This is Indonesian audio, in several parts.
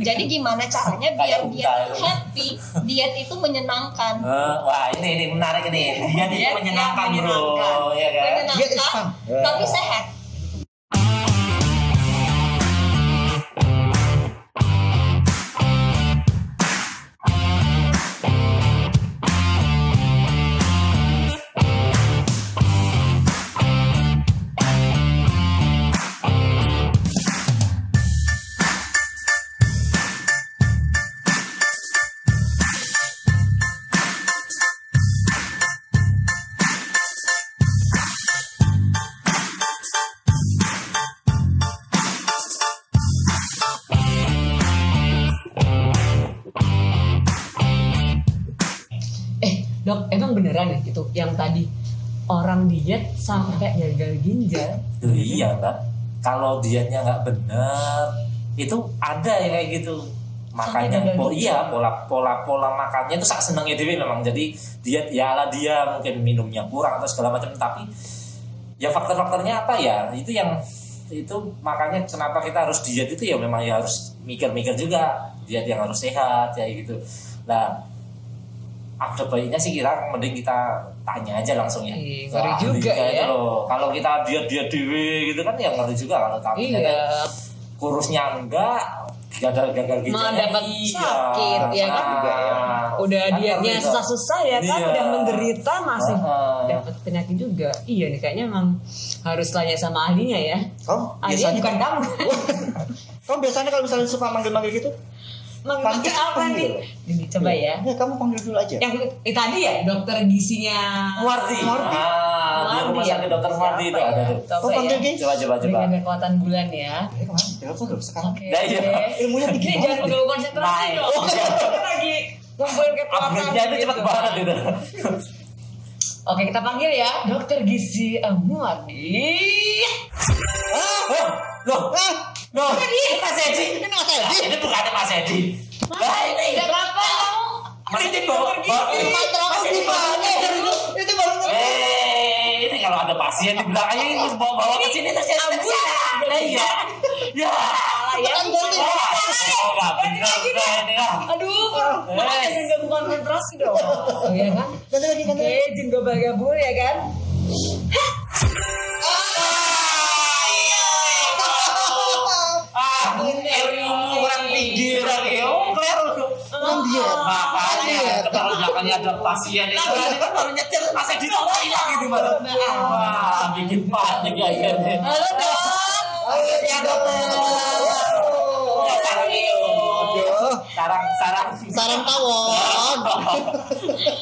Jadi gimana caranya biar diet happy, diet itu menyenangkan. Wah ini menarik nih. Diet itu menyenangkan bro, ya kan? Menyenangkan, tapi sehat. Dok, emang beneran ya itu yang tadi orang diet sampai gagal ginjal? Iya Mbak, kalau dietnya nggak bener itu ada yang kayak gitu. Makanya pola makannya itu sangat senengnya Dewi memang. Jadi diet ya ala dia mungkin minumnya kurang atau segala macam, tapi ya faktor-faktornya apa ya itu yang itu makanya kenapa kita harus diet itu ya memang ya harus mikir-mikir juga diet yang harus sehat ya gitu. Nah ada baiknya sih kira mending kita tanya aja langsung ya. Ngeri juga ya. Kalau kita diet dewe gitu kan ya ngeri juga kalau tapi kurusnya enggak gagal ginjalnya malah dapat sakit ya kan. Udah kan dietnya susah-susah ya kan, udah menderita masih dapat penyakit juga. Iya nih kayaknya emang harus tanya sama ahlinya ya. Ahlinya bukan kamu. Kamu biasanya kalau misalnya suka manggil-manggil gitu? Manggil apa nih? Ini coba ya. Kamu panggil dulu aja. Yang tadi ya dokter gizinya Muardi. Di rumah sakit dokter Muardi itu ada tuh. Kau panggil Gini. Coba. Dengan kekuatan bulan ya. Telepon terus sekarang. Oke. Ilmunya tinggi. Jangan mengganggu konsentrasi dong. Kita lagi ngumpulin kekuatan. Upgrade-nya itu cepat banget gitu. Oke, kita panggil ya Dokter Gizi Muardi. Loh, ini Mas Edi. Ini bukan Mas Edi. Lah ini enggak apa-apa kamu. Mas Edi bawa Itu baru. Ini kalau ada pasien di belakangnya ini bawa ke sini terus iya. Ya. Aduh, makanya jangan konsentrasi dong. Iya kan? Oke, jin gabul ya kan? Ilmu kurang tinggi lagi. Makanya kalau belakangnya ada pasien itu baru nyetir masih ditolak gitu malah. Wah, bikin panik kayaknya. Halo dok. Halo ya dokter. Sarang tawon.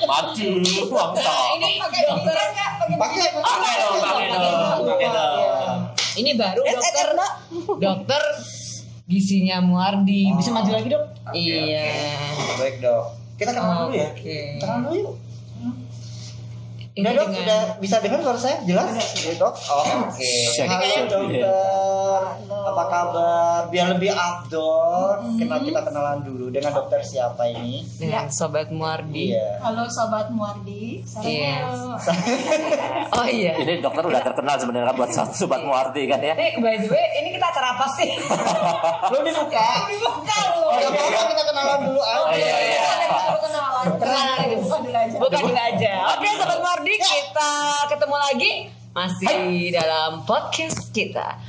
Maju, bangsa. Ini pakai dokternya Pakai dong. Ini baru dokter gizinya Muardi. Bisa maju lagi dok? Iya. Baik dok. Kita kenalan dulu ya. Kenalan dulu yuk. Udah dok, udah bisa dengar suara saya jelas? Ya dok. Oke. Halo dokter. Apa kabar? Biar lebih afdol, kita kenalan dulu dengan dokter siapa ini? Dengan Sobat Muardi. Iya. Halo Sobat Muardi. Iya. Oh iya. Ini dokter udah terkenal sebenarnya buat Sobat Muardi kan ya. By the way, ini kita acara apa sih? Belum dibuka. loh. Gak apa-apa kita kenalan dulu aja. Oh iya. Bukan dulu aja. Oke Sobat Muardi, kita ketemu lagi masih dalam podcast kita.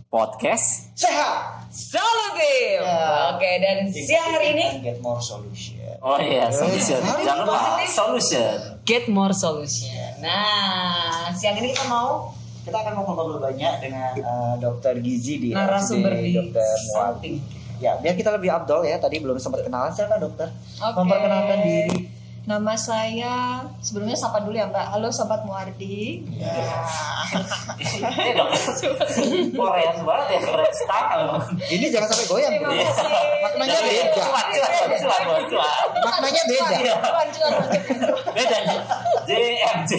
Podcast Sehat Solutif. Oke, dan siang hari ini Get more solution. Oh iya, solution. Jangan lupa solution. Get more solution. Nah, siang ini kita akan ngobrol banyak dengan dokter gizi di narasumber di dokter Muardi. Ya, biar kita lebih abdol ya. Tadi belum sempat kenalan. Siapa dokter? Memperkenalkan diri. Nama saya sebelumnya sapa dulu ya Mbak. Halo Sobat Muardi. Ini dokter Korean banget ya, Korean style. Ini jangan sampai goyang. Maknanya beda. Maknanya beda. Beda. JMJ.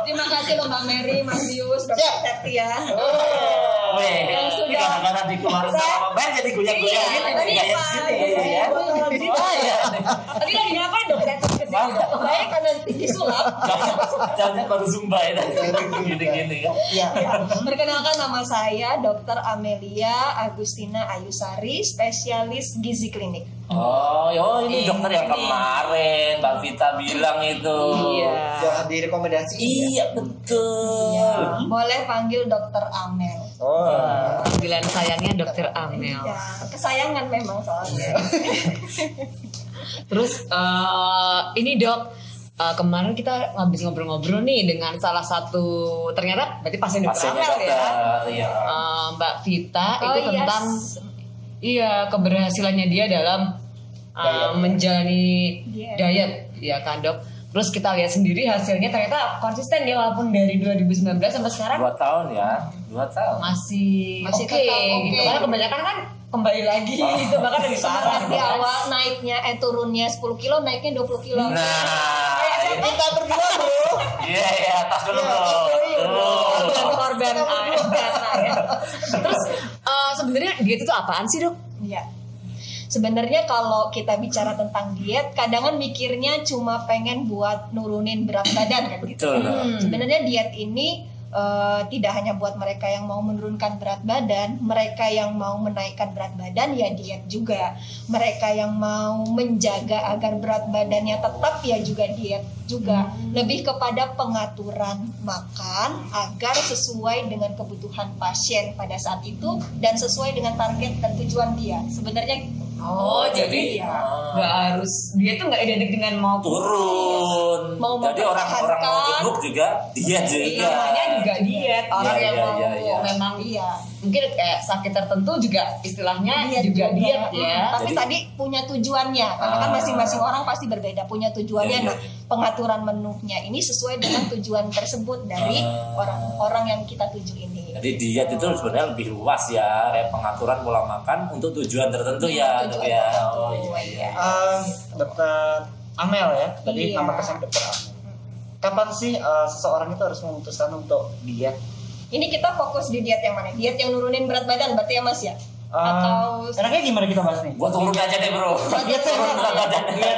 Terima kasih loh Mbak Mary, Mas Yus, Dr. Setia. Weh, ini kadang-kadang di kemarin sama Mbak jadi goyang-goyang gitu. Tadi lagi ngapain dok? Baik karena tinggi sulap. Jangan baru zumba ya gini-gini kan. Iya. Perkenalkan, nama saya Dr. Amelia Agustina Ayusari, spesialis gizi klinik. Oh, ini dokter yang kemarin Mbak Vita bilang itu. Iya. Jangan direkomendasi. Iya, betul. Ya, boleh panggil Dokter Amel. Oh. Panggilan sayangnya Dokter Amel. Ya, kesayangan memang soalnya. Terus ini Dok, kemarin kita habis ngobrol-ngobrol nih dengan salah satu, ternyata berarti pasien Dokter Amel ya. Iya. Mbak Vita itu yes. tentang keberhasilannya dia dalam menjalani diet ya kan Dok. Terus kita lihat sendiri hasilnya ternyata konsisten ya, walaupun dari 2019 sampai sekarang 2 tahun ya. 2 tahun. masih oke tetap gitu. Karena kebanyakan kan kembali lagi gitu, bahkan lebih parah. Di awal naiknya turunnya 10 kilo, naiknya 20 kilo. Nah, Kita berdua bro. iya, tas dulu. Korban ya. Terus sebenarnya diet itu apaan sih Dok? Iya. Sebenarnya kalau kita bicara tentang diet, kadang mikirnya cuma pengen buat nurunin berat badan kan gitu. Betul. Sebenarnya diet ini tidak hanya buat mereka yang mau menurunkan berat badan, mereka yang mau menaikkan berat badan ya diet juga. Mereka yang mau menjaga agar berat badannya tetap ya juga diet juga. Lebih kepada pengaturan makan agar sesuai dengan kebutuhan pasien pada saat itu dan sesuai dengan target dan tujuan dia. Sebenarnya Oh, jadi nggak harus dia tuh nggak identik dengan mau turun. Mau jadi orang-orang mau gemuk juga diet juga. Namanya juga diet. Orang yang mau memang iya. mungkin kayak sakit tertentu juga istilahnya juga diet ya. Tapi tadi punya tujuannya, karena kan masing-masing orang pasti berbeda punya tujuannya. Nah, pengaturan menunya ini sesuai dengan tujuan tersebut dari orang-orang yang kita tuju ini. Jadi diet itu sebenarnya lebih luas ya, kayak pengaturan pola makan untuk tujuan tertentu ya, Dok ya. Oh iya. Dokter Amel ya, tadi nama kesan Dokter Amel. Kapan sih seseorang itu harus memutuskan untuk diet? Ini kita fokus di diet yang mana? Diet yang nurunin berat badan berarti ya Mas ya? Atau enaknya gimana kita bahas nih? Gua turun aja deh bro. Diet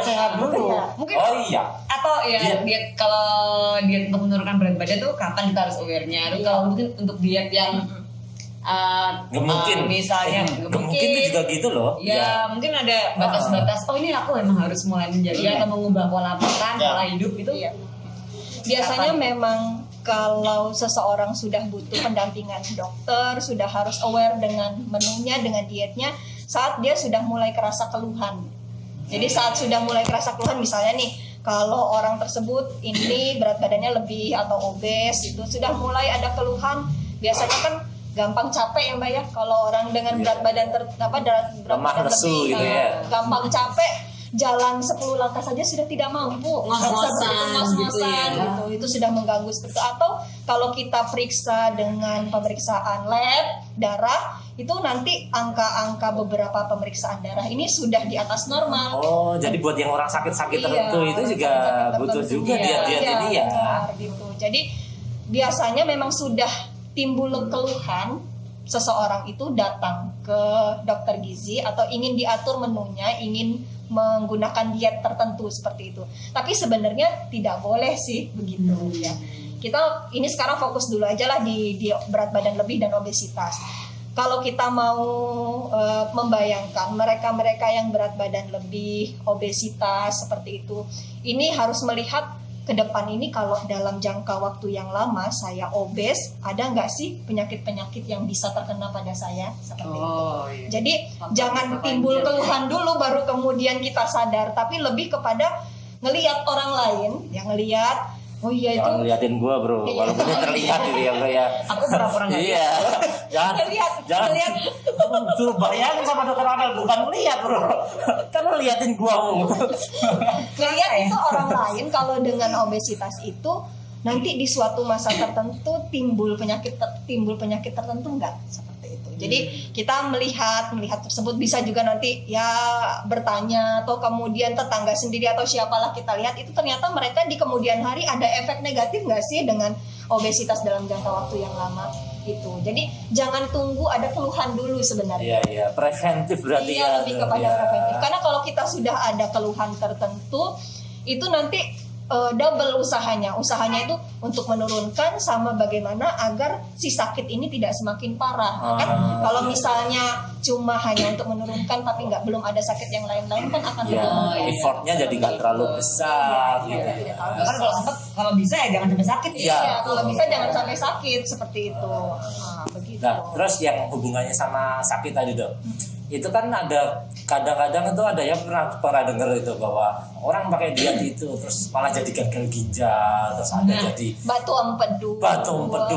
sehat dulu. mungkin Oh iya. Atau ya diet kalau diet untuk menurunkan berat badan tuh kapan kita harus aware-nya? Kalau mungkin untuk diet yang Gemukin. misalnya Gemukin itu juga gitu loh. Ya, mungkin ada batas-batas. Oh ini aku memang harus mulai menjaga atau mengubah pola makan, pola hidup itu. Iya. Biasanya memang kalau seseorang sudah butuh pendampingan dokter, sudah harus aware dengan menunya, dengan dietnya, saat dia sudah mulai kerasa keluhan. Jadi saat sudah mulai kerasa keluhan, misalnya nih, kalau orang tersebut ini berat badannya lebih atau obes, itu sudah mulai ada keluhan, biasanya kan gampang capek ya Mbak ya. Kalau orang dengan berat badan lemah lesu gitu ya. Gampang capek. Jalan 10 langkah saja sudah tidak mampu, ngos-ngosan gitu. Itu sudah mengganggu seperti itu. Atau kalau kita periksa dengan pemeriksaan lab darah, itu nanti angka-angka beberapa pemeriksaan darah ini sudah di atas normal. Oh, jadi buat yang orang sakit-sakit tertentu itu juga butuh juga diet-diet ini ya. Gitu. Jadi biasanya memang sudah timbul keluhan, seseorang itu datang ke dokter gizi atau ingin diatur menunya, ingin menggunakan diet tertentu seperti itu. Tapi sebenarnya tidak boleh sih begitu ya. Kita ini sekarang fokus dulu aja lah di berat badan lebih dan obesitas. Kalau kita mau membayangkan mereka-mereka yang berat badan lebih, obesitas seperti itu, ini harus melihat ke depan ini kalau dalam jangka waktu yang lama saya obes, ada nggak sih penyakit-penyakit yang bisa terkena pada saya seperti itu. Iya. Jadi jangan timbul keluhan dulu baru kemudian kita sadar, tapi lebih kepada ngelihat orang lain, yang ngelihat oh iya itu. Jangan ngeliatin gua bro, walaupun terlihat gitu ya bro ya. Aku pura-pura nggak iya. Jangan lihat. Suruh bayangin sama dokter Amel, bukan ngeliat bro. Karena liatin gua. Ngelihat itu orang lain kalau dengan obesitas itu nanti di suatu masa tertentu timbul penyakit tertentu enggak seperti itu. Jadi kita melihat tersebut bisa juga nanti ya bertanya atau kemudian tetangga sendiri atau siapalah kita lihat itu ternyata mereka di kemudian hari ada efek negatif nggak sih dengan obesitas dalam jangka waktu yang lama itu. Jadi jangan tunggu ada keluhan dulu sebenarnya. Iya, preventif berarti lebih kepada preventif. Karena kalau kita sudah ada keluhan tertentu itu nanti double usahanya itu untuk menurunkan sama bagaimana agar si sakit ini tidak semakin parah. Kan kalau misalnya cuma hanya untuk menurunkan tapi belum ada sakit yang lain-lain kan akan effortnya jadi nggak terlalu besar gitu. Kan kalau sempat kalau bisa ya jangan sampai sakit. Iya, kalau bisa jangan sampai sakit seperti itu. Begitu. Nah, terus yang hubungannya sama sakit tadi Dok. Itu kan ada kadang-kadang itu ada yang pernah dengar itu bahwa orang pakai diet itu terus malah jadi gagal ginjal, terus ada jadi batu empedu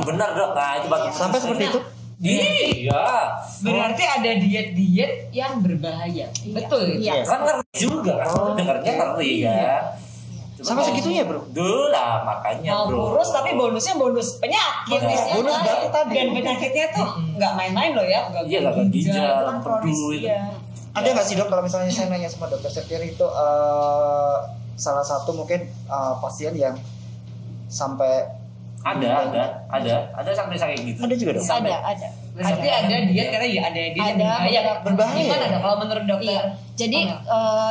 benar Dok. Nah itu batu sampai seperti itu. Iya. Berarti ada diet-diet yang berbahaya. Betul. Iya. Kan ngeri juga kan. Dengarnya ngeri ya. Sampai segitunya bro. Duh lah makanya mau bro. kurus tapi bonusnya bonus penyakit. Bonus berarti tadi. Dan penyakitnya tuh nggak main-main loh ya. Iya gagal ginjal, empedu itu. Ada nggak sih Dok kalau misalnya saya nanya sama Dokter Septian itu salah satu mungkin pasien yang sampai ada sampai sakit gitu. Ada juga Dok. Ada. Berarti ada diet karena ya ada diet berbahaya. Gimana Dok kalau menurut dokter? Iya. Jadi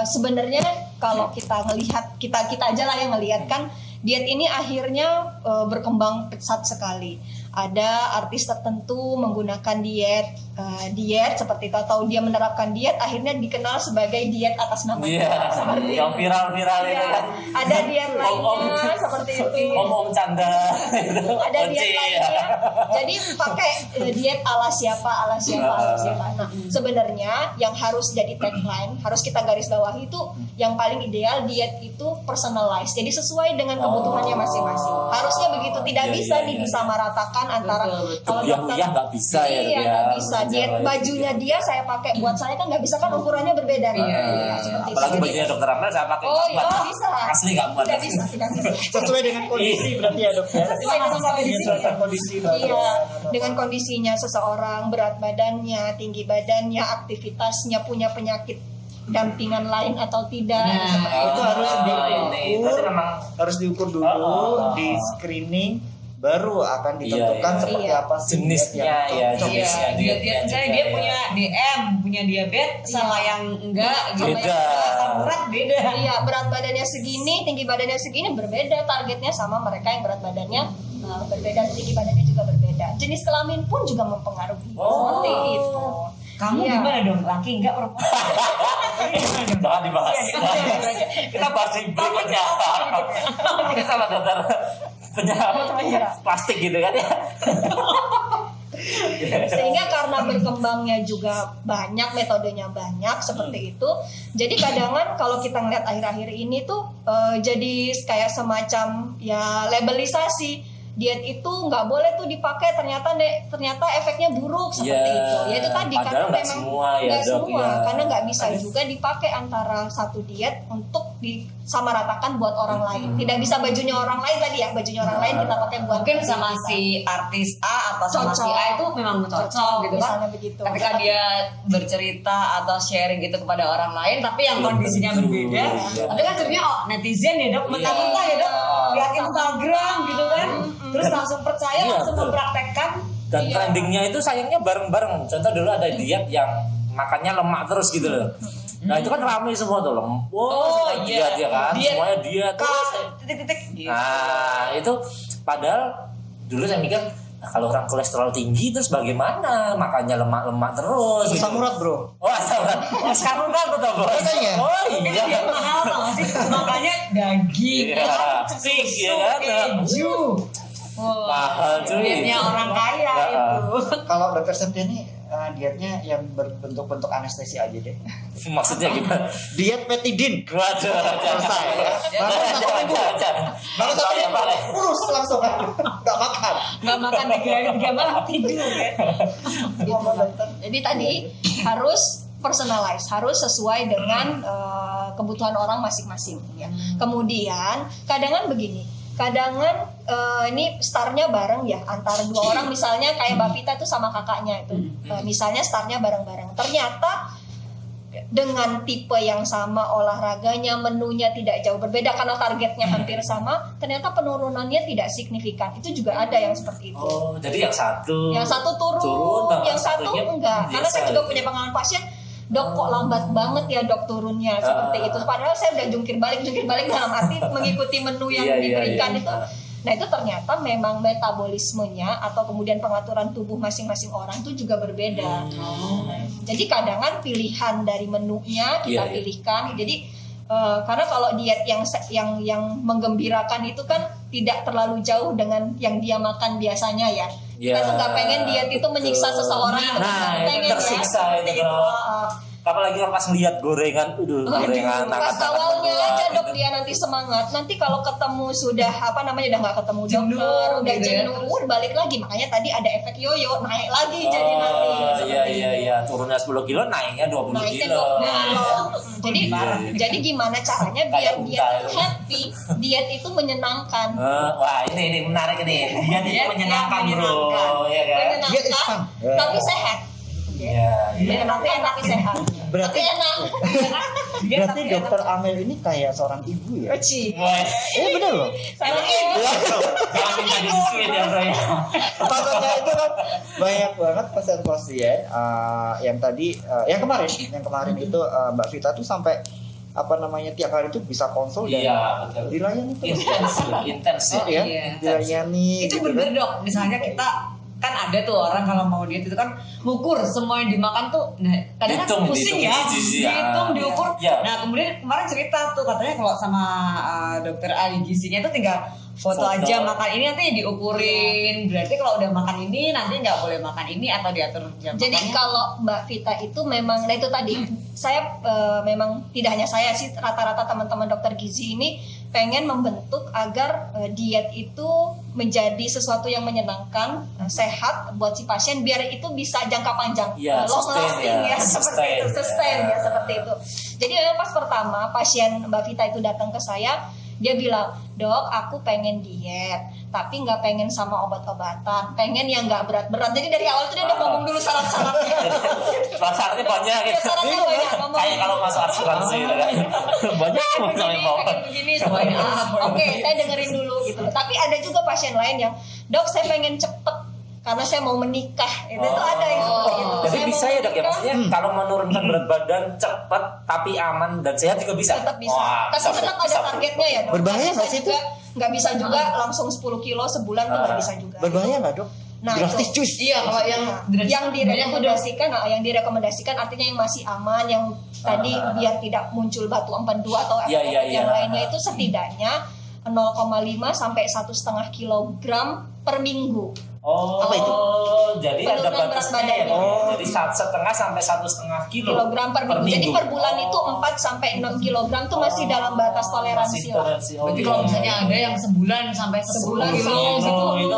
sebenarnya kalau kita ngelihat kita aja lah yang ngelihat kan diet ini akhirnya berkembang pesat sekali. Ada artis tertentu menggunakan diet seperti itu atau dia menerapkan diet akhirnya dikenal sebagai diet atas nama seperti yang viral itu kan. Ada diet lainnya seperti itu. Om canda. Ada diet lainnya. Jadi pakai diet ala siapa. Nah, sebenarnya yang harus jadi tagline, harus kita garis bawahi itu yang paling ideal diet itu personalized. Jadi sesuai dengan kebutuhannya masing-masing. Harusnya begitu, tidak bisa disamaratakan antara kalau dokter nggak bisa nggak bisa diet bajunya dia saya pakai buat saya kan nggak bisa kan ukurannya berbeda apalagi bajunya dokter Amel saya pakai bisa asli nggak muat sesuai dengan kondisi berarti ya dok ya sesuai dengan kondisi dengan kondisinya seseorang, berat badannya, tinggi badannya, aktivitasnya, punya penyakit dampingan lain atau tidak. Itu harus diukur dulu, di screening baru akan ditentukan seperti apa sih jenisnya dia punya punya diabetes sama yang enggak beda. Iya, berat badannya segini, tinggi badannya segini berbeda targetnya sama mereka yang berat badannya berbeda, tinggi badannya juga berbeda. Jenis kelamin pun juga mempengaruhi seperti itu. Kamu gimana dong? Laki enggak perempuan? Jangan dibahas. Kita bahas berikutnya. Kita sama dokter plastik gitu kan ya. Sehingga karena berkembangnya juga banyak, metodenya banyak seperti itu. Jadi kadang-kadang kalau kita ngeliat akhir-akhir ini tuh jadi kayak semacam ya labelisasi. Diet itu nggak boleh tuh dipakai, ternyata efeknya buruk seperti itu. Ya itu tadi karena memang nggak semua karena nggak bisa juga dipakai antara satu diet untuk disamaratakan buat orang lain. Tidak bisa bajunya orang lain tadi ya, bajunya orang lain kita pakai buat mungkin sama si artis A atau sama si A itu memang cocok gitu kan. Ketika dia bercerita atau sharing gitu kepada orang lain, tapi yang kondisinya berbeda. Tapi kan sebenarnya netizen ya dok, mentah-mentah ya dok, lihat Instagram gitu kan. Terus langsung percaya, langsung mempraktekkan. Dan trendingnya itu sayangnya bareng-bareng. Contoh dulu ada diet yang makannya lemak terus gitu loh. Nah itu kan ramai semua tuh diet ya kan, semuanya diet. Nah itu padahal dulu saya mikir kalau orang kolesterol tinggi terus bagaimana makannya lemak-lemak terus. Asam urat bro. Asam urat. Sekarang udah aku tahu bos. Iya. Mahal sih makanya daging, susu, keju. Mahal cuy. Dietnya orang kaya itu. Kalau dokter Septian ini dietnya yang berbentuk-bentuk anestesi aja deh. Maksudnya gimana? Diet petidin. Waduh, selesai. Baru kurus langsung nggak makan. Nggak makan 3 malam tidur ya. Jadi tadi harus personalize, harus sesuai dengan kebutuhan orang masing-masing. Ya. Kemudian kadang-kadang begini. Ini startnya bareng ya antara 2 orang misalnya kayak Mbak Pita tuh sama kakaknya itu misalnya startnya bareng-bareng, ternyata dengan tipe yang sama, olahraganya, menunya tidak jauh berbeda karena targetnya hampir sama, ternyata penurunannya tidak signifikan. Itu juga ada yang seperti itu. Jadi yang satu turun yang satu enggak. Karena saya juga punya pengalaman pasien Dok kok lambat banget ya dok turunnya seperti itu. Padahal saya udah jungkir balik dalam arti mengikuti menu yang diberikan itu. Nah itu ternyata memang metabolismenya atau kemudian pengaturan tubuh masing-masing orang itu juga berbeda. Jadi kadang-kadang pilihan dari menunya kita pilihkan. Jadi karena kalau diet yang menggembirakan itu kan tidak terlalu jauh dengan yang dia makan biasanya ya. Kita tuh nggak pengen diet itu menyiksa seseorang. Pengen tersiksa itu. Apalagi kalau pas lihat gorengan, gorengan pas awalnya aja dok dia nanti semangat, nanti kalau ketemu sudah udah nggak ketemu dokter, udah jenuh, balik lagi. Makanya tadi ada efek yoyo, naik lagi jadi nanti. Iya, turunnya 10 kilo, naiknya 20 kilo. Jadi gimana caranya biar dia happy, diet itu menyenangkan. Wah ini menarik nih, diet itu menyenangkan bro, ya kan? Menyenangkan, tapi sehat. Menyenangkan tapi sehat. Berarti enak. Berarti dokter Amel ini kayak seorang ibu ya? Bener loh. Jangan minta disusuin ya bro ya. Maksudnya itu kan banyak banget pasien-pasien yang tadi, yang kemarin itu Mbak Vita tuh sampai tiap hari itu bisa konsul dan dilayani terus. Intens ya. Dilayani. Itu bener dok. Misalnya kita kan ada tuh orang kalau mau diet itu kan ngukur semua yang dimakan tuh, nah kadang kan pusing ya, dihitung, diukur. Nah kemudian kemarin cerita tuh katanya kalau sama dokter ahli gizinya itu tinggal foto aja makan ini nanti diukurin. Berarti kalau udah makan ini nanti nggak boleh makan ini atau diatur jam makannya. Jadi kalau Mbak Vita itu memang, nah itu tadi saya memang tidak hanya saya sih, rata-rata teman-teman dokter gizi ini pengen membentuk agar diet itu menjadi sesuatu yang menyenangkan, sehat buat si pasien biar itu bisa jangka panjang, long lasting seperti itu. Jadi pas pertama pasien Mbak Vita itu datang ke saya, dia bilang, dok aku pengen diet tapi nggak pengen sama obat-obatan, pengen yang nggak berat-berat. Jadi dari awal tuh dia udah ngomong dulu syarat-syaratnya. Syaratnya banyak gitu. Kayak kalau masuk asuransi gitu kan. Banyak pengen begini semuanya. Oke, saya dengerin dulu gitu. Tapi ada juga pasien lain yang, dok saya pengen cepet karena saya mau menikah. Itu tuh ada yang seperti itu. Jadi bisa ya dok ya, maksudnya kalau menurunkan berat badan cepat tapi aman dan sehat juga bisa. Tetap bisa. Tapi tetap ada targetnya ya dok. Berbahaya nggak sih itu? Nggak bisa juga langsung 10 kilo sebulan tuh nggak bisa juga. Berbahaya nggak dok? Nah, drastis cus. Iya, kalau yang direkomendasikan artinya yang masih aman, yang tadi biar tidak muncul batu empedu atau yang lainnya itu setidaknya 0,5 sampai 1,5 kilogram per minggu. Apa itu? Jadi ada batasnya ya. Jadi 1,5 sampai 1,5 kilogram per minggu. Jadi per bulan itu 4 sampai 6 kilogram tuh masih dalam batas toleransi lah. Berarti kalau misalnya ada yang sebulan sampai 10 kilo itu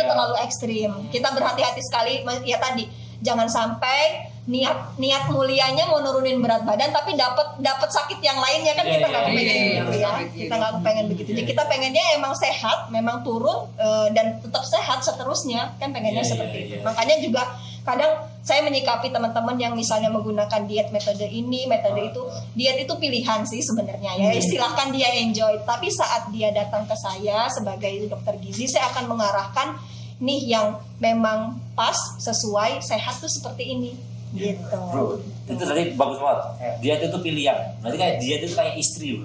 terlalu ekstrim. Kita berhati-hati sekali ya tadi. Jangan sampai niat mulianya mau nurunin berat badan tapi dapat sakit yang lainnya kan kita nggak pengen gitu ya. Kita nggak pengen begitu. Jadi kita pengennya emang sehat, memang turun dan tetap sehat seterusnya kan pengennya seperti itu. Makanya juga kadang saya menyikapi teman-teman yang misalnya menggunakan diet metode ini, metode itu. Diet itu pilihan sih sebenarnya ya. Silahkan dia enjoy. Tapi saat dia datang ke saya sebagai dokter gizi, saya akan mengarahkan nih yang memang pas, sesuai, sehat tuh seperti ini gitu. Bro, itu tadi bagus banget. Diet itu pilihan. Berarti kayak diet itu kayak istri loh.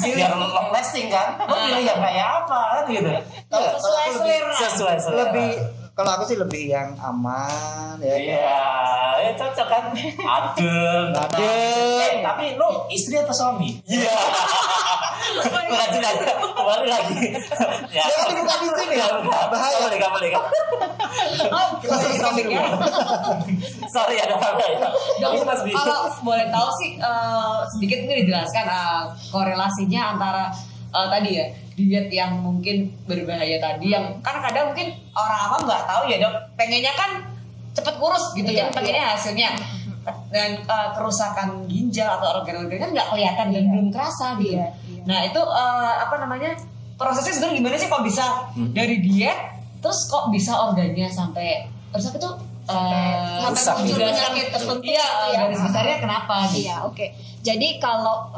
Biar long lasting kan. Pilih yang kayak apa kan gitu. Sesuai selera. Lebih kalau aku sih lebih yang aman ya. Iya, cocok kan. Adem. Tapi lu istri atau suami? Iya. Kembali lagi. Ya, tapi bukan di sini ya. Bahaya. Gak boleh. Sorry ada apa-apa. Kalau boleh tahu sih sedikit ini dijelaskan korelasinya antara tadi ya diet yang mungkin berbahaya tadi yang kan kadang mungkin orang awam nggak tahu ya dok, pengennya kan cepet kurus gitu kan, pengennya hasilnya dan kerusakan ginjal atau organ-organ kan nggak kelihatan dan belum kerasa gitu. Nah itu prosesnya sebenarnya gimana sih kok bisa dari diet terus kok bisa organnya sampai rusak itu sampai muncul penyakit tertentu. Garis besarnya kenapa gitu. Iya, oke. Jadi kalau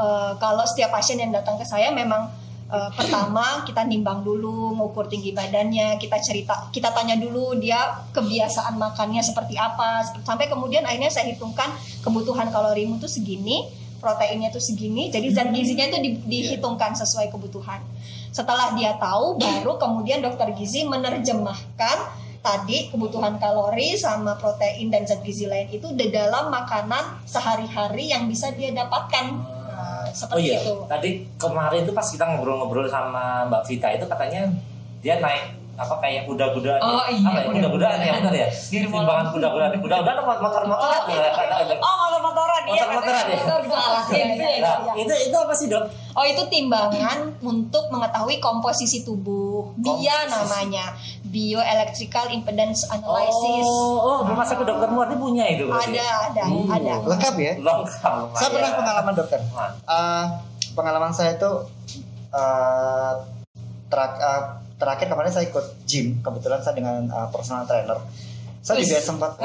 setiap pasien yang datang ke saya memang pertama kita nimbang dulu, ngukur tinggi badannya, kita tanya dulu dia kebiasaan makannya seperti apa, sampai kemudian akhirnya saya hitungkan kebutuhan kalorimu tuh segini, proteinnya tuh segini, jadi zat gizinya itu dihitungkan sesuai kebutuhan. Setelah dia tahu, baru kemudian dokter gizi menerjemahkan tadi kebutuhan kalori sama protein dan zat gizi lain itu di dalam makanan sehari-hari yang bisa dia dapatkan. Seperti itu. Tadi kemarin tuh pas kita ngobrol-ngobrol sama Mbak Vita itu katanya dia naik kayak kuda-kudaan. Kuda-kudaan ya benar ya. Timbangan kuda-kudaan. Kuda-kudaan motor-motoran. Motor-motoran ya. Itu apa sih, Dok? Itu timbangan untuk mengetahui komposisi tubuh. BIA namanya, Bioelectrical Impedance Analysis. Rumah sakit Dokter Muardi punya itu. Ada. Lengkap ya? Lengkap. Saya pernah pengalaman dokter. Pengalaman saya itu terakhir kemarin saya ikut gym, kebetulan saya dengan personal trainer. Saya juga sempat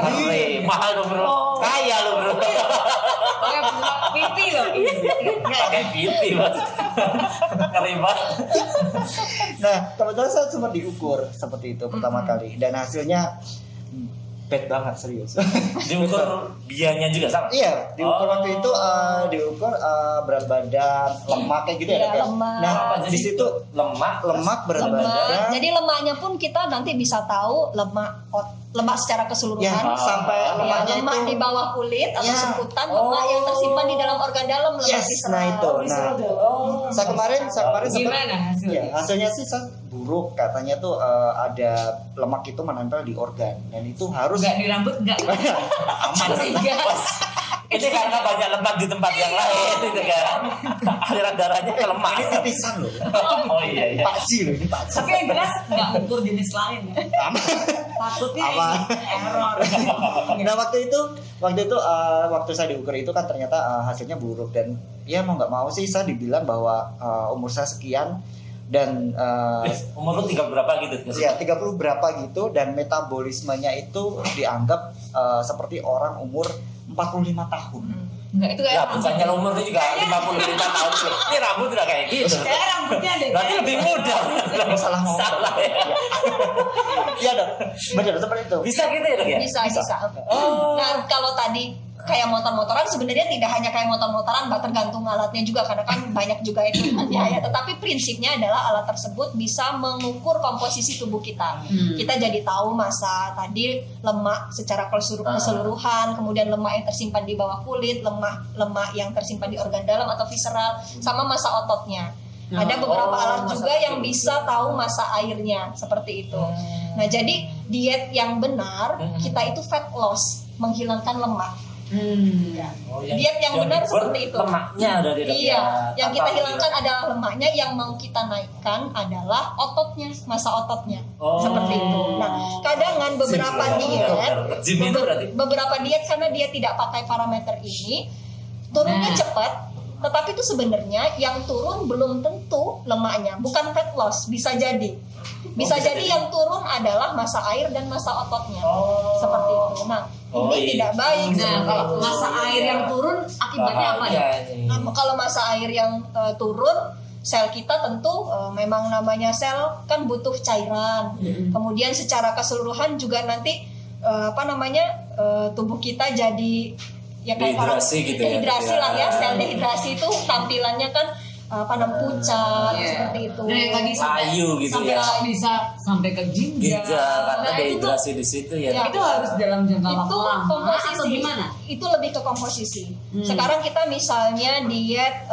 mahal dong bro, kaya lo bro. PT loh. Pakai PT mas, keren banget. Nah kebetulan saya sempat diukur seperti itu pertama kali dan hasilnya bad banget, serius. Diukur biayanya juga sama? Iya, diukur waktu itu diukur berat badan, lemak kayak gitu ya. Lemak. Nah, di situ lemak berat badan. Jadi lemaknya pun kita nanti bisa tahu lemak secara keseluruhan. Ya, sampai lemaknya lemak itu di bawah kulit atau sekutan, lemak yang tersimpan di dalam organ dalam, lemak visceral. Nah itu. Saya kemarin gimana hasilnya? Ya, hasilnya sih buruk, katanya tuh ada lemak itu menempel di organ dan itu harus nggak di rambut nggak aman sih. Ini karena banyak lemak di tempat yang lain itu kan. Aliran darahnya ke lemak. Ini tipisan loh. Oh iya. Paksi loh, ini paksi. Tapi yang jelas nggak ukur jenis lain ya. Takutnya error. Nah waktu saya diukur itu kan ternyata hasilnya buruk dan ya mau nggak mau sih saya dibilang bahwa umur saya sekian dan umur lu 30 berapa gitu? Ya 30 berapa gitu dan metabolismenya itu dianggap seperti orang umur 45 tahun. Enggak, itu kayak bukannya umurnya juga 55 tahun. Ini rambut udah kayak gitu. Kayak rambutnya deh. Berarti lebih muda. Salah ya. Iya dong. Benar seperti itu. Bisa gitu ya, Dok ya? Bisa. Nah, kalau tadi kayak motor-motoran sebenarnya tidak hanya kayak motor-motoran, tergantung alatnya juga karena kan banyak juga equipmentnya ya. Tetapi prinsipnya adalah alat tersebut bisa mengukur komposisi tubuh kita. Kita jadi tahu masa tadi lemak secara keseluruhan, kemudian lemak yang tersimpan di bawah kulit, lemak yang tersimpan di organ dalam atau visceral, sama masa ototnya. Ada beberapa alat juga yang bisa tahu masa airnya seperti itu. Nah, jadi diet yang benar kita itu fat loss, menghilangkan lemak. Diet yang benar seperti itu. Lemaknya dari yang kita hilangkan adalah lemaknya, yang mau kita naikkan adalah ototnya, masa ototnya. Seperti itu. Nah, kadangan beberapa diet karena dia tidak pakai parameter ini, turunnya cepat. Tetapi itu sebenarnya yang turun belum tentu lemaknya, bukan fat loss, bisa jadi yang turun adalah masa air dan masa ototnya. Seperti itu. Nah, ini tidak baik. Nah, kalau masa air yang turun akibatnya apa ya? Nah, kalau masa air yang turun, sel kita tentu memang namanya sel kan butuh cairan. Kemudian secara keseluruhan juga nanti tubuh kita jadi kayak dehidrasi gitu ya. Dehidrasi lah ya. Sel dehidrasi itu tampilannya kan pucat seperti itu. Nah, yang tadi layu gitu sampai ya. Bisa sampai ke ginjal. Karena dehidrasi di situ ya. Itu harus dalam jangka waktu lama komposisi atau gimana? Itu lebih ke komposisi. Sekarang kita misalnya diet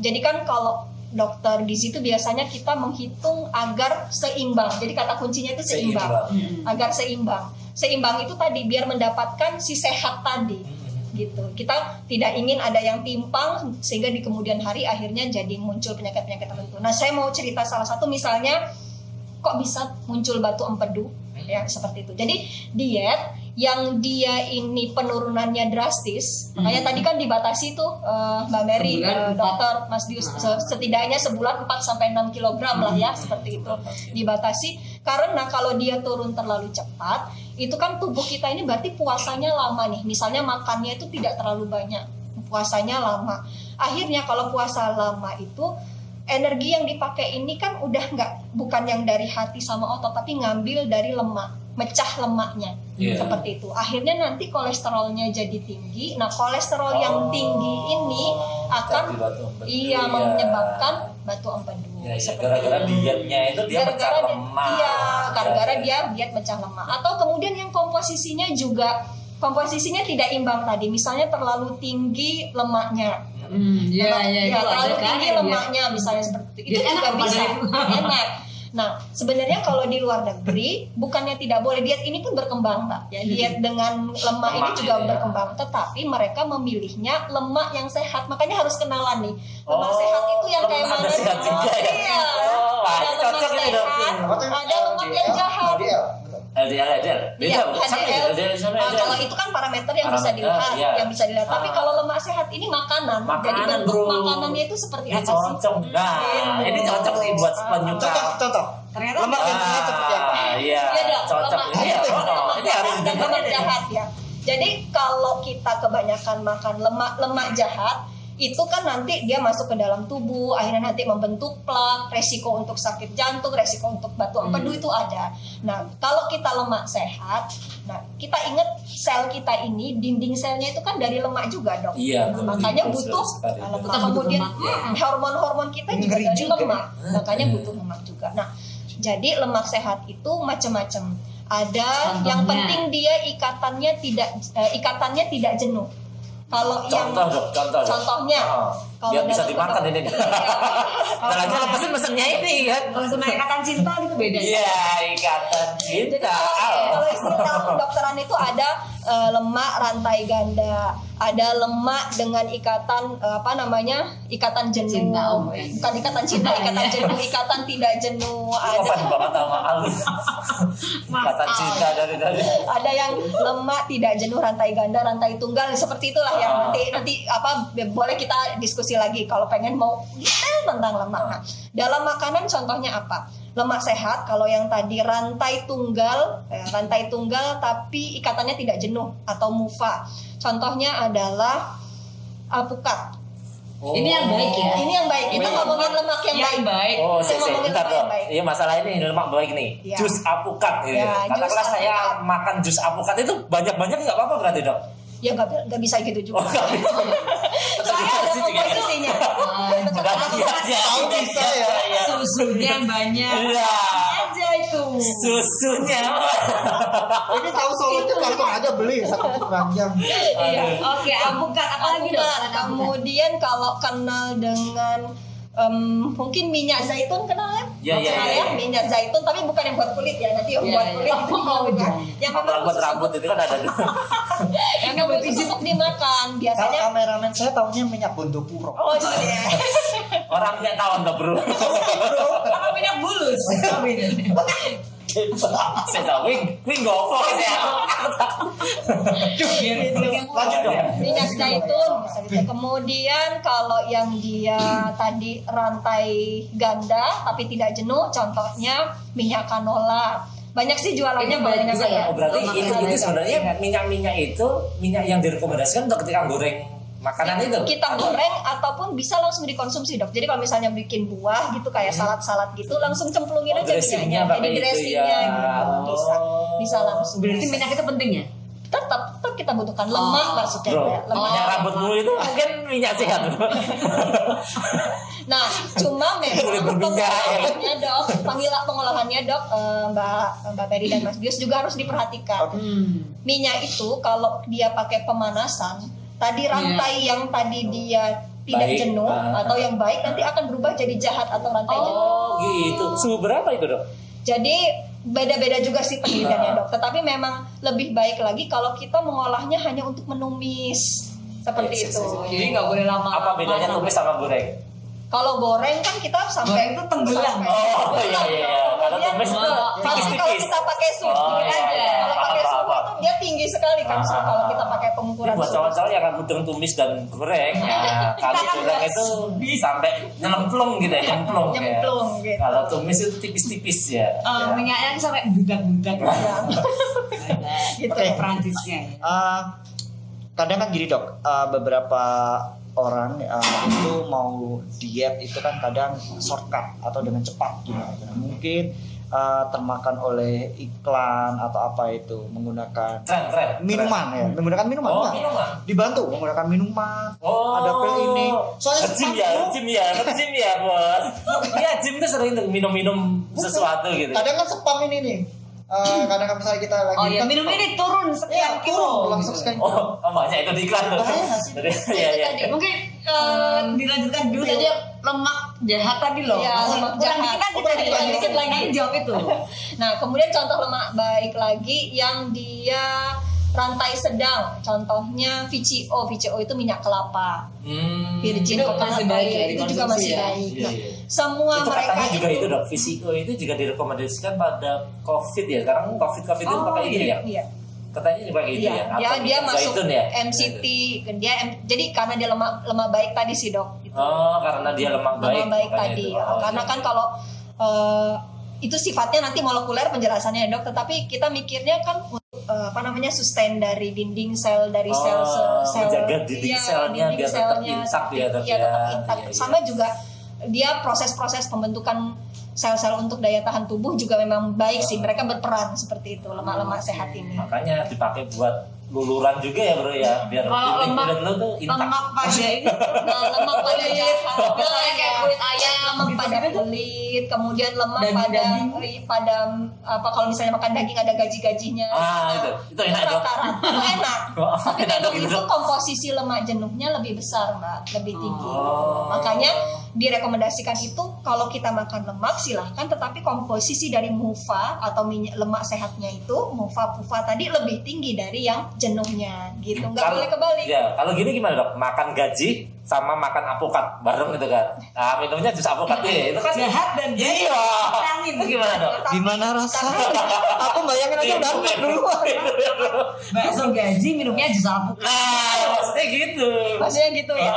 jadi kan kalau dokter gizi itu biasanya kita menghitung agar seimbang. Jadi kata kuncinya itu seimbang. Agar seimbang. Seimbang itu tadi biar mendapatkan si sehat tadi. Gitu. Kita tidak ingin ada yang timpang sehingga di kemudian hari akhirnya jadi muncul penyakit-penyakit tertentu. Nah, saya mau cerita salah satu misalnya kok bisa muncul batu empedu ya seperti itu. Jadi diet yang dia ini penurunannya drastis, makanya tadi kan dibatasi tuh Mbak Mary, dokter Mas Dius, setidaknya sebulan 4-6 kg lah ya seperti itu dibatasi. Karena kalau dia turun terlalu cepat, itu kan tubuh kita ini berarti puasanya lama nih. Misalnya makannya itu tidak terlalu banyak, puasanya lama. Akhirnya kalau puasa lama itu energi yang dipakai ini kan bukan yang dari hati sama otot, tapi ngambil dari lemak, mecah lemaknya, seperti itu. Akhirnya nanti kolesterolnya jadi tinggi. Nah, kolesterol yang tinggi ini akan menyebabkan batu empedu. Gara-gara dietnya itu dia mecah lemak. Iya, gara-gara dia diet mecah lemak. Atau kemudian yang komposisinya tidak imbang tadi. Misalnya terlalu tinggi lemaknya. Terlalu tinggi lemaknya misalnya seperti itu juga bisa enak. Nah, sebenarnya kalau di luar negeri bukannya tidak boleh, diet ini pun berkembang, Pak. Ya, diet dengan lemak ini juga berkembang, tetapi mereka memilihnya lemak yang sehat. Makanya harus kenalan nih. Lemak sehat itu yang kayak mana? Iya. Ada lemak sehat, ada lemak yang jahat. LDL. Beda, kalau itu kan parameter yang bisa dilihat. Tapi kalau lemak sehat ini makanan. Jadi bentuk makanannya itu seperti apa sih? Nah, ini cocok nih buat penyuka. Contoh. Ternyata lemak yang jahat seperti apa? Iya, cocok. Lemak jahat ya. Jadi kalau kita kebanyakan makan lemak jahat, itu kan nanti dia masuk ke dalam tubuh, akhirnya nanti membentuk plak, resiko untuk sakit jantung, resiko untuk batu empedu itu ada. Nah, kalau kita lemak sehat, nah kita ingat sel kita ini, dinding selnya itu kan dari lemak juga, Dok. Iya. Makanya butuh lemak. Kemudian hormon-hormon kita juga dari lemak, makanya butuh lemak juga. Nah, jadi lemak sehat itu macam-macam. Ada yang penting dia ikatannya tidak jenuh. Kalau contohnya kalau bisa dimakan ini. Kalau lagi pesen-pesennya ini kan. Kalau sama ikatan cinta gitu beda. Iya, ikatan cinta. Kalau istilah kedokteran itu ada lemak rantai ganda, ada lemak dengan ikatan ikatan jenuh. Bukan ikatan cinta, ikatan jenuh, ikatan tidak jenuh. Ikatan cinta dari. Ada yang lemak tidak jenuh, rantai ganda, rantai tunggal, seperti itulah yang nanti boleh kita diskusi lagi kalau pengen mau detail tentang lemak. Nah, dalam makanan contohnya apa? Lemak sehat kalau yang tadi rantai tunggal tapi ikatannya tidak jenuh atau mufa. Contohnya adalah alpukat. Ini yang baik ya. Ini yang baik. Kita ngomongin lemak yang baik. Saya bentar dong. Iya, masalah ini lemak baik nih. Ya. Jus alpukat gitu. Katakanlah saya makan jus alpukat itu banyak-banyak nggak apa-apa berarti, Dok? Ya nggak bisa gitu juga. Soalnya ada komposisinya. Tahu bisa ya. Susunya banyak. Iya. Aja itu. Susunya. Ini tahu solusinya langsung aja beli satu keranjang. Iya. Oke, alpukat apalagi, Dok? Kemudian kalau kenal dengan mungkin minyak zaitun, kenal ya? Iya. Minyak zaitun, tapi bukan yang buat kulit ya. Nanti yang buat kulit itu bukan. Yang buat rambut itu kan ada dulu. Yang buat untuk dimakan biasanya. Kalau kameramen saya tahunya minyak Bondopuro. Oh iya. Orang nggak tahu nggak bro. Apa minyak bulus? Saya tahu, wing gopo ya. Minyak zaitun. Kemudian kalau yang dia tadi rantai ganda tapi tidak jenuh, contohnya minyak canola. Banyak sih jualannya banyak ya. Berarti itu sebenarnya minyak itu minyak yang direkomendasikan untuk ketika goreng makanan itu. Kita goreng ataupun bisa langsung dikonsumsi, Dok. Jadi kalau misalnya bikin buah gitu kayak salad-salad gitu, langsung cemplungin aja minyaknya. Jadi dressingnya gitu. Bisa langsung. Berarti minyak itu penting ya? Tetap kita butuhkan lemak maksudnya. Minyak rambut dulu itu mungkin minyak sehat. Nah, cuma memang pengolahannya, Dok, pengolahannya, Dok, Mbak Peri dan Mas Bius juga harus diperhatikan. Minyak itu kalau dia pakai pemanasan, tadi rantai yang tadi dia tidak jenuh atau yang baik nanti akan berubah jadi jahat atau rantai jenuh. Oh gitu. Suhu berapa itu, Dok? Jadi beda-beda juga sih penelitiannya, Dok. Tetapi memang lebih baik lagi kalau kita mengolahnya hanya untuk menumis seperti itu. Jadi nggak boleh lama. Apa bedanya tumis sama goreng? Kalau goreng kan kita sampai itu tenggelam. Oh iya. Kalau tumis itu tipis-tipis. Kalau kita pakai suhu aja. Kalau pakai suhu itu dia tinggi sekali kan kalau kita pakai pengukuran. Buat cowok-cowok yang mudeng tumis dan goreng, ya kalau goreng itu sampai nyemplung gitu ya, nyemplung gitu. Kalau tumis itu tipis-tipis ya. Minyaknya sampai budak-budak. Gitu Prancisnya. Kadang kan gini, Dok, beberapa orang itu mau diet itu kan kadang shortcut atau dengan cepat gimana. Mungkin termakan oleh iklan atau apa itu menggunakan minuman ya, menggunakan minuman. Minuman. Dibantu menggunakan minuman. Ada pil ini. Soalnya gym ya, Bos. Iya, gym itu sering minum sesuatu gitu. Kadang kan spam ini nih. Kadang kan misalnya kita lagi minum ini turun sekian kilo langsung sekian kilo. Banyak itu di iklan tuh. Iya. Mungkin dilanjutkan dulu tadi lemak jahat tadi loh. Ya, lemak jahat. Kita dikit lagi jawab itu. Nah, kemudian contoh lemak baik lagi yang dia rantai sedang, contohnya VCO itu minyak kelapa, virgin coconut oil itu juga masih baik. Nah, semua itu mereka katanya juga itu dok, VCO itu juga direkomendasikan pada COVID ya, karena COVID itu pakai itu ya. Iya. Katanya juga gitu ya. Dia masuk MCT, jadi karena dia lemak baik tadi sih dok. Itu. Karena dia lemak baik tadi. Karena kan kalau itu sifatnya nanti molekuler penjelasannya dok, tetapi kita mikirnya kan sustain dari dinding sel, dari sel menjaga dinding selnya biar tetap intak ya dok. Tetap intak. Sama juga dia proses-proses pembentukan sel-sel untuk daya tahan tubuh juga memang baik sih, mereka berperan seperti itu lemak-lemak sehat ini. Makanya dipakai buat luluran juga ya bro ya, biar kulit lo tuh intak. Lemak pada itu, lemak pada jahat, kayak kulit ayam, lemak pada kulit, kemudian lemak pada apa kalau misalnya makan daging ada gaji-gajinya. Itu enak dok. Itu enak. Tapi memang itu komposisi lemak jenuhnya lebih besar mbak, lebih tinggi. Makanya direkomendasikan itu kalau kita makan lemak silahkan, tetapi komposisi dari MUFA atau lemak sehatnya itu MUFA tadi lebih tinggi dari yang jenuhnya gitu, nggak boleh kebalik. Ya, kalau gini gimana dok? Makan gaji sama makan apokat bareng gitu kan? Nah, minumnya jus apokat itu kan jahat dan itu gimana dok? Gimana rasanya? Aku bayangin aja udah dulu. Bakso gaji minumnya jus apokat. Nah, maksudnya gitu ya.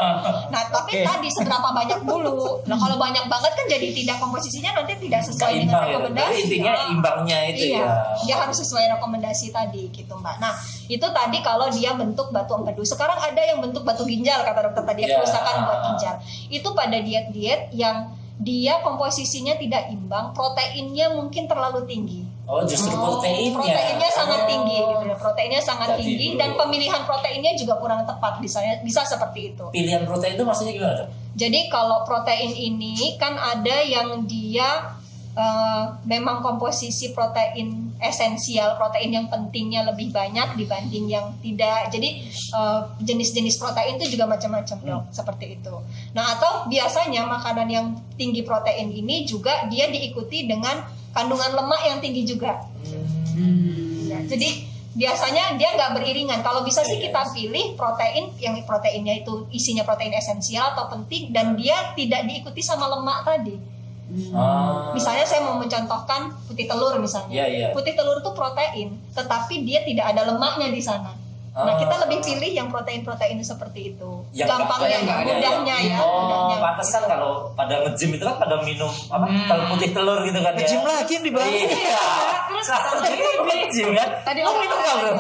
Nah, tapi tadi seberapa banyak dulu? Nah, kalau banyak banget kan jadi tidak komposisinya nanti tidak sesuai dengan rekomendasi. Intinya imbangnya itu ya. Dia harus sesuai rekomendasi tadi gitu mbak. Nah, itu tadi kalau dia bentuk batu empedu. Sekarang ada yang bentuk batu ginjal kata dokter tadi, kerusakan buat ginjal. Itu pada diet-diet yang dia komposisinya tidak imbang, proteinnya mungkin terlalu tinggi. Justru proteinnya sangat tinggi gitu ya. Proteinnya sangat tinggi dan pemilihan proteinnya juga kurang tepat, bisa seperti itu. Pilihan protein itu maksudnya gimana? Jadi kalau protein ini kan ada yang dia memang komposisi protein esensial, protein yang pentingnya lebih banyak dibanding yang tidak. Jadi jenis-jenis protein itu juga macam-macam dok, seperti itu. Nah, atau biasanya makanan yang tinggi protein ini juga dia diikuti dengan kandungan lemak yang tinggi juga. Ya, jadi biasanya dia nggak beriringan. Kalau bisa sih kita pilih protein yang proteinnya itu isinya protein esensial atau penting dan dia tidak diikuti sama lemak tadi. Misalnya saya mau mencontohkan putih telur misalnya. Putih telur itu protein, tetapi dia tidak ada lemaknya di sana. Nah, kita lebih pilih yang protein-protein seperti itu. Gampangnya, mudahnya ya. Pantesan kalau pada nge-gym itu kan pada minum putih telur gitu kan ya. Nge-gym lagi yang dibahas. Iya. Terus nge-gym kan. Tadi lo itu enggak bro?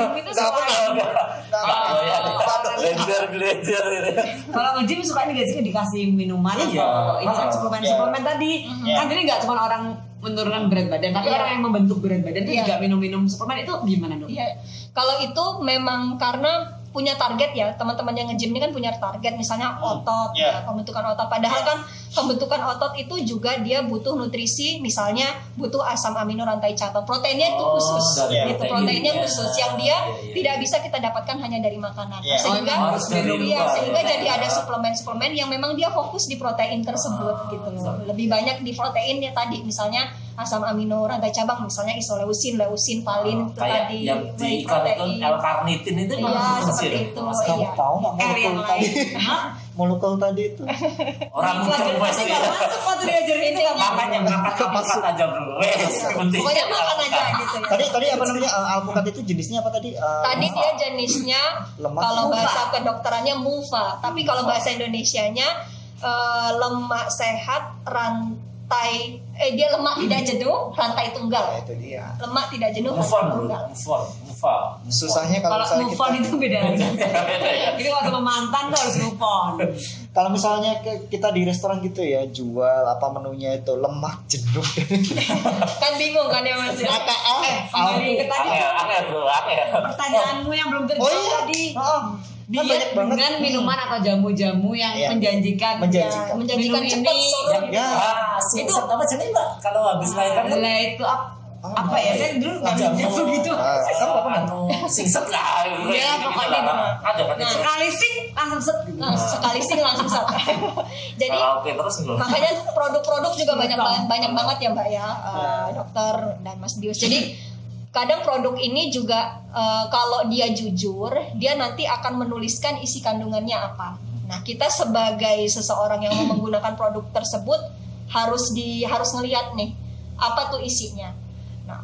Belajar gitu. Kalau nge-gym suka nih gak sih dikasih minuman atau ini kan suplemen tadi. Kan jadi enggak cuma orang menurunkan berat badan, tapi orang yang membentuk berat badan itu juga minum suplemen, itu gimana dok? Kalau itu memang karena punya target ya, teman-teman yang nge-gym ini kan punya target, misalnya otot, pembentukan otot. Padahal kan pembentukan otot itu juga dia butuh nutrisi, misalnya butuh asam amino rantai catat, proteinnya itu khusus, gitu, proteinnya khusus yang dia tidak bisa kita dapatkan hanya dari makanan, sehingga jadi ada suplemen-suplemen yang memang dia fokus di protein tersebut, gitu loh. Lebih banyak di proteinnya tadi, misalnya asam amino rantai cabang, misalnya isoleusin, leusin, valin itu tadi, yang di protein, L-karnitin itu seperti itu. Kamu tahu nggak molekul tadi itu? Orang masih masuk waktu diajarin itu makanya makan aja bro. Pokoknya makan aja gitu ya. Tadi apa namanya alpukat itu jenisnya apa tadi? Tadi dia jenisnya kalau bahasa kedokterannya MUFA, tapi kalau bahasa Indonesianya lemak sehat dia lemak tidak jenuh rantai tunggal. Itu dia. Lemak tidak jenuh rantai tunggal. move on. Susahnya kalau misalnya move on itu beda lagi. Jadi waktu mantan tuh harus move on. Kalau misalnya kita di restoran gitu ya, jual apa menunya itu lemak jenuh. Kan bingung kan ya Mas. Kembali ke tadi. Pertanyaanmu yang belum terjawab tadi. Diet dengan minuman atau jamu-jamu yang menjanjikan cepat surut. Itu apa jenis Mbak? Kalau habis melahirkan itu apa ya? Saya dulu nggak bisa begitu. Singset lah. Ya pokoknya ada kan. Sekali sing langsung set. Sekali sing langsung set. Jadi makanya produk-produk juga banyak banget ya Mbak ya, dokter dan Mas Dius. Jadi kadang produk ini juga kalau dia jujur, dia nanti akan menuliskan isi kandungannya apa. Nah, kita sebagai seseorang yang mau menggunakan produk tersebut harus ngelihat nih apa tuh isinya. Nah,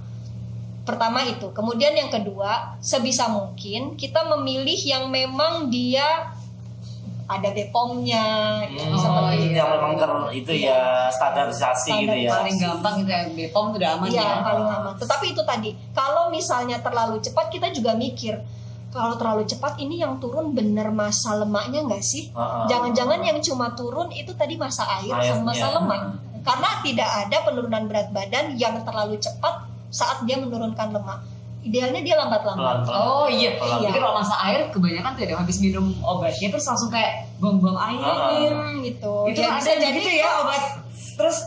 pertama itu. Kemudian yang kedua, sebisa mungkin kita memilih yang memang dia ada BPOM-nya yang memang itu ya standarisasi gitu ya. Paling gampang gitu ya, BPOM sudah aman ya. Paling aman. Tetapi itu tadi, kalau misalnya terlalu cepat kita juga mikir, kalau terlalu cepat ini yang turun bener masa lemaknya nggak sih? Jangan-jangan yang cuma turun itu tadi masa air sama masa lemak. Karena tidak ada penurunan berat badan yang terlalu cepat saat dia menurunkan lemak. Idealnya dia lambat-lambat. Oh iya. Jadi kalau masa air kebanyakan tuh habis minum obatnya terus langsung kayak buang-buang air gitu. Itu ya, ada jadi tuh ya obat terus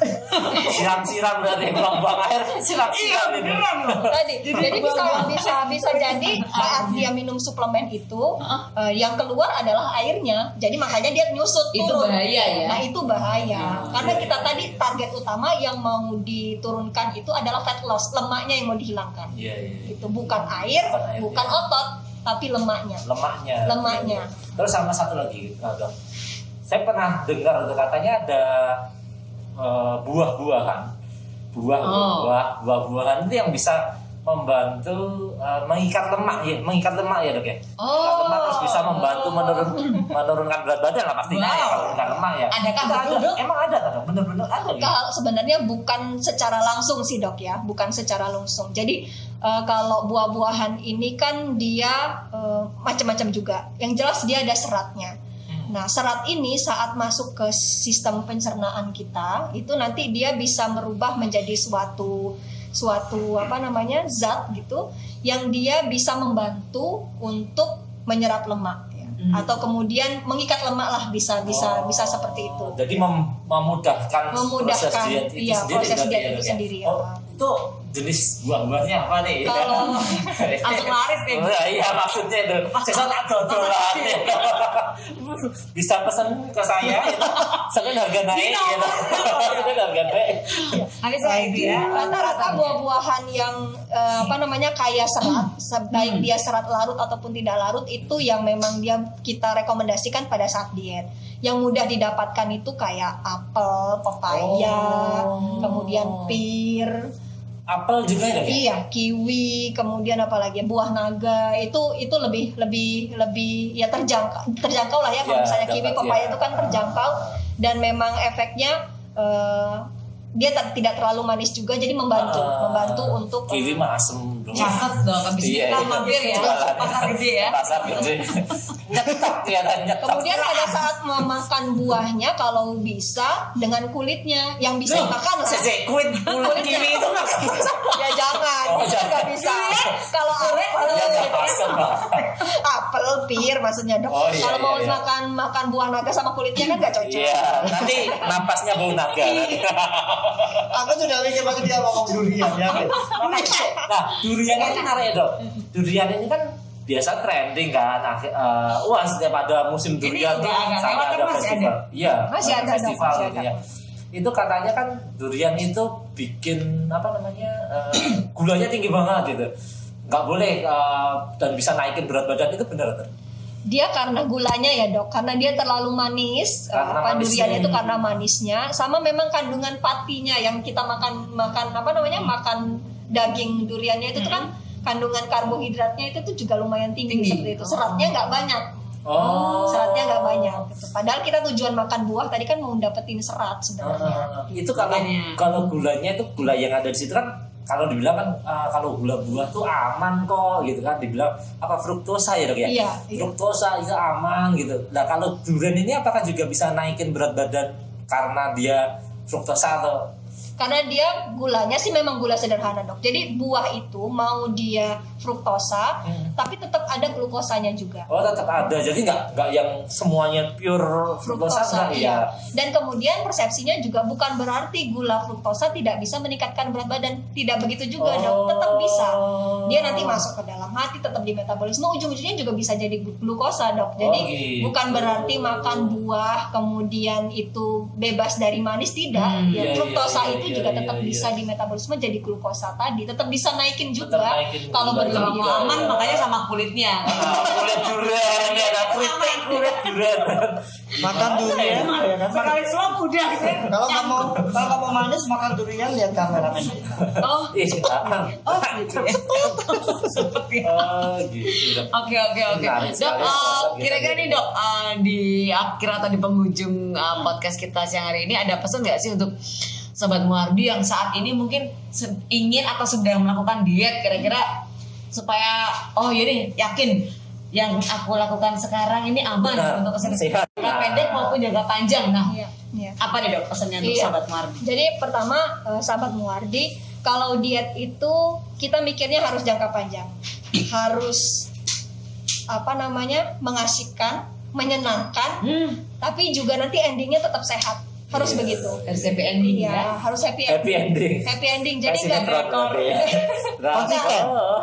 siram-siram berarti buang-buang air siram-siram itu. Tadi jadi bisa jadi saat dia minum suplemen itu yang keluar adalah airnya. Jadi makanya dia nyusut turun. Itu bahaya ya. Nah, itu bahaya. Karena kita tadi target utama yang mau diturunkan itu adalah fat loss, lemaknya yang mau dihilangkan. Itu bukan air, bukan otot, tapi lemaknya. Terus sama satu lagi, Dok. Saya pernah dengar katanya ada buah-buahan itu yang bisa membantu mengikat lemak ya Dok ya. Lemak terus bisa membantu menurunkan berat badan lah pastinya ya kalau menurunkan lemak ya. Adakah Dok? Emang ada Dok? Bener-bener ada ya? Sebenarnya bukan secara langsung sih Dok ya, bukan secara langsung. Jadi kalau buah-buahan ini kan dia macam-macam juga. Yang jelas dia ada seratnya. Nah, serat ini saat masuk ke sistem pencernaan kita, itu nanti dia bisa merubah menjadi suatu zat gitu yang dia bisa membantu untuk menyerap lemak ya. Atau kemudian mengikat lemak lah bisa seperti itu. Jadi memudahkan proses diet itu sendiri. Itu jenis buah-buahnya apa nih? Kalau langsung laris nih. Iya maksudnya itu. Saya tak dodolan. Bisa pesan ke saya. Sekarang harga naik. Nanti saya ya. Rata-rata buah-buahan yang kaya serat, baik dia serat larut ataupun tidak larut itu yang memang kita rekomendasikan pada saat diet. Yang mudah didapatkan itu kayak apel, pepaya, kemudian pir. Apel juga ya? Iya, kiwi, kemudian apalagi buah naga itu lebih ya terjangkau lah ya. Kalau misalnya kiwi, pepaya itu kan terjangkau dan memang efeknya dia tidak terlalu manis juga, jadi membantu untuk kiwi mah asem dong. Catat dong, habis kita mampir ya pasar gede ya. Pasar gede. Nyetok ya dan nyetok. Kemudian pada saat memakan buahnya kalau bisa dengan kulitnya yang bisa makan lah. Kulit kiwi itu ya jangan, nggak bisa. Kalau apel, pir maksudnya Dok. Kalau mau makan buah naga sama kulitnya kan nggak cocok. Iya, nanti napasnya bau naga. Aku sudah mikir waktu dia ngomong durian ya. Nah, durian ini menarik Dok. Durian ini kan biasa trending kan. Setiap ada musim durian sampai ada festival. Iya, masih ada festival gitu ya. Itu katanya kan durian itu bikin gulanya tinggi banget gitu. Nggak boleh dan bisa naikin berat badan, itu benar Dok? Dia karena gulanya ya Dok, karena dia terlalu manis. Durian itu karena manisnya, sama memang kandungan patinya yang kita makan daging duriannya itu kan kandungan karbohidratnya itu tuh juga lumayan tinggi. Seperti itu. Seratnya nggak banyak. Seratnya nggak banyak. Gitu. Padahal kita tujuan makan buah tadi kan mau dapetin serat sebenarnya. Itu kalau gulanya itu gula yang ada di situ kan kalau dibilang kan kalau gula buah tuh aman kok gitu kan, dibilang apa fruktosa ya dok ya? Iya. Fruktosa itu aman gitu. Nah kalau durian ini apakah juga bisa naikin berat badan karena dia fruktosa atau? Karena dia gulanya sih memang gula sederhana dok. Jadi buah itu mau dia fruktosa, tapi tetap ada glukosanya juga. Oh tetap ada. Jadi nggak yang semuanya pure fruktosa iya. Dan kemudian persepsinya juga bukan berarti gula fruktosa tidak bisa meningkatkan berat badan. Tidak begitu juga dok. Tetap bisa. Dia nanti masuk ke dalam hati, tetap di metabolisme. Ujung-ujungnya juga bisa jadi glukosa dok. Jadi bukan berarti makan buah kemudian itu bebas dari manis, tidak. Fruktosa itu juga tetap bisa di metabolisme jadi glukosa tadi, tetap bisa naikin juga kalau berlebihan. Aman makanya sama kulitnya. Kulit durian ya, ada kulit durian. Makan durian ya kan. Sekali suap udah. Kalau nggak mau manis makan durian, lihat kameramen. Oh gitu ya. Seperti gitu. Oke. Dok, kira-kira nih dok, di akhir atau di penghujung podcast kita siang hari ini ada pesan nggak sih untuk Sobat Muardi yang saat ini mungkin ingin atau sedang melakukan diet, kira-kira supaya ini yakin yang aku lakukan sekarang ini aman untuk kesehatan jangka pendek maupun jangka panjang. Nah, apa nih dok pesannya untuk Sobat Muardi? Jadi pertama Sobat Muardi, kalau diet itu kita mikirnya harus jangka panjang, harus mengasihkan, menyenangkan, tapi juga nanti endingnya tetap sehat. Harus begitu. Harus happy ending ya. Harus happy ending. Happy ending. Jadi nggak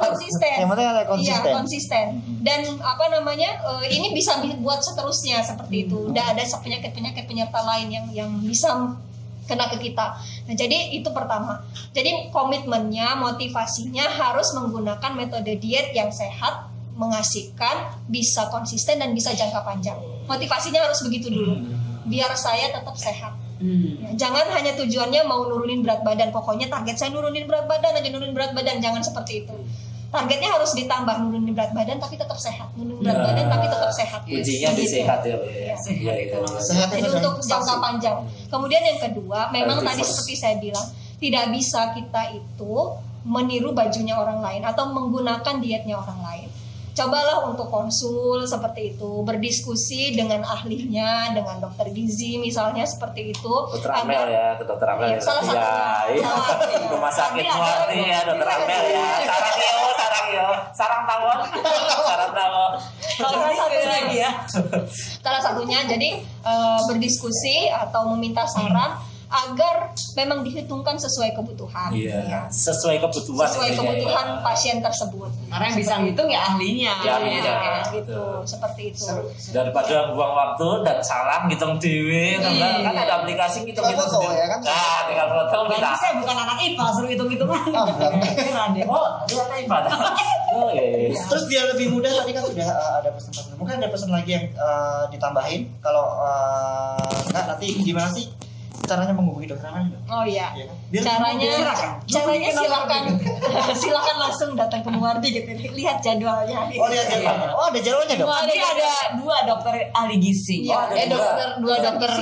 konsisten. Yang penting ada konsisten. Iya, konsisten. Dan ini bisa buat seterusnya seperti itu. Udah ada penyakit penyerta lain yang bisa kena ke kita. Nah, jadi itu pertama. Jadi komitmennya, motivasinya harus menggunakan metode diet yang sehat, mengasihkan, bisa konsisten dan bisa jangka panjang. Motivasinya harus begitu dulu. Biar saya tetap sehat. Ya, jangan hanya tujuannya mau nurunin berat badan, pokoknya target saya nurunin berat badan aja, nurunin berat badan, jangan seperti itu. Targetnya harus ditambah, nurunin berat badan tapi tetap sehat, nurunin berat badan tapi tetap sehat. Kuncinya di sehat ya. Sehat itu untuk jangka panjang. Kemudian yang kedua, memang tadi seperti saya bilang, tidak bisa kita itu meniru bajunya orang lain atau menggunakan dietnya orang lain. Cobalah untuk konsul seperti itu, berdiskusi dengan ahlinya, dengan dokter gizi misalnya seperti itu. Dokter Amel ya, ke dokter Amel. Salah satunya. Rumah sakit Muardi ya, dokter Amel ya. Sarang tawon. Salah satunya jadi berdiskusi atau meminta saran agar memang dihitungkan sesuai kebutuhan. Iya. Sesuai kebutuhan pasien tersebut. Karena yang bisa ngitung ya ahlinya. Gitu. Seperti itu. Daripada buang waktu dan salah ngitung dewe, kan ada aplikasi ngitung sendiri. Ya kan? Nah, tinggal foto kita. Saya bukan anak IPA, suruh hitung-hitungan. Dia anak IPA. Oh iya. Terus biar lebih mudah tadi kan sudah ada pesan-pesan. Mungkin ada pesan lagi yang ditambahin. Kalau enggak nanti gimana sih caranya menghubungi dokter Amel? Oh iya. Caranya silakan langsung datang ke Muardi gitu. Lihat jadwalnya. Oh, lihat jadwalnya. Oh, ada jadwalnya dok. Jadi ada 2 dokter ahli gizi. Dua dokter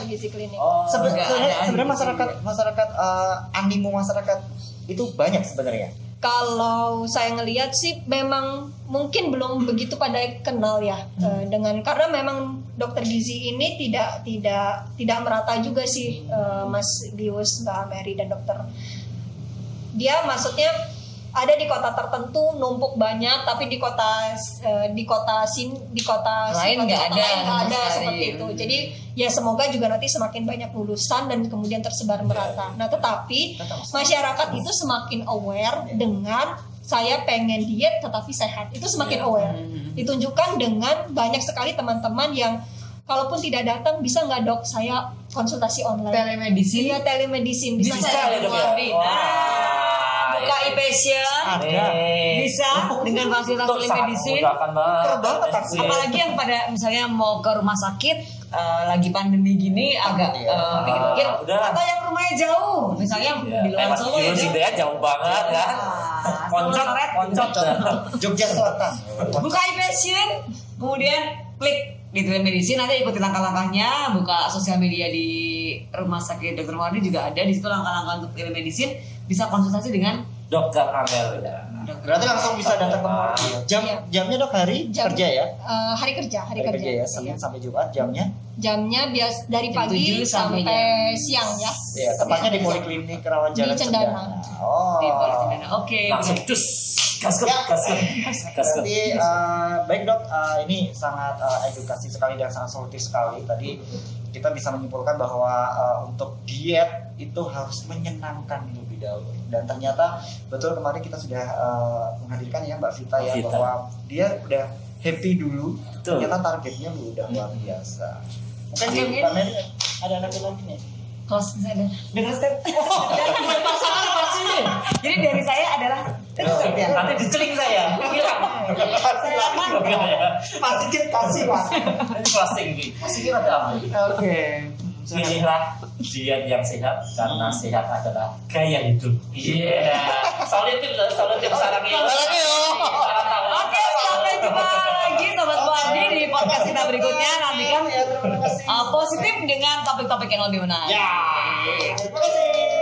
gizi klinik. Sebenarnya masyarakat animo masyarakat itu banyak sebenarnya. Kalau saya ngelihat sih memang mungkin belum begitu pada kenal ya dengan, karena memang dokter gizi ini tidak merata juga sih Mas Bius, Mbak Mary dan dokter. Dia maksudnya ada di kota tertentu numpuk banyak, tapi di kota lain nggak ada seperti itu. Jadi ya semoga juga nanti semakin banyak lulusan dan kemudian tersebar merata. Nah tetapi masyarakat itu semakin aware dengan saya pengen diet tetapi sehat, itu semakin aware. Ditunjukkan dengan banyak sekali teman-teman yang kalaupun tidak datang, bisa nggak dok saya konsultasi online. Telemedicine. Iya, telemedicine bisa ya dok ya. Buka e-patient bisa dengan fasilitas telemedicine. Apalagi yang pada misalnya mau ke rumah sakit lagi pandemi gini agak dikit-dikit, atau yang rumahnya jauh, misalnya di luar Solo ya jauh banget kan. Koncot Jogja Selatan. Buka e-patient, kemudian klik di telemedicine nanti ikuti langkah-langkahnya, buka sosial media di Rumah Sakit Dr. Mardi juga ada di situ langkah-langkah untuk telemedicine, bisa konsultasi dengan Dokter Amel ya. Berarti langsung bisa datang ke Mardi. Jamnya dok kerja ya? Hari kerja ya, Senin sampai Jumat jamnya? Jamnya dari pagi sampai siang ya. Iya, tepatnya di Poliklinik Rawat Jalan Cendana. Di Poliklinik Cendana. Oke. Langsung cus. Jadi baik dok, ini sangat edukasi sekali dan sangat solutif sekali. Tadi kita bisa menyimpulkan bahwa untuk diet itu harus menyenangkan lebih dahulu. Dan ternyata betul kemarin kita sudah menghadirkan ya Mbak Vita ya, bahwa dia udah happy dulu. Betul. Ternyata targetnya udah luar biasa. Mungkin di panel ada anak lagi nih. Close saya dengar step. Pasangan pasti nih. Jadi dari saya adalah nanti diceling saya. Pasti kasih Pak. Ini closing nih. Masih kira ada apa? Oke. Pilihlah diet yang sehat karena sehat adalah gaya hidup. Iya. Solutif sarang yo. Oke, sampai jumpa lagi Sobat Mardi di podcast kita berikutnya. Nantikan positif dengan topik-topik yang lebih menarik. Ya. Terima kasih.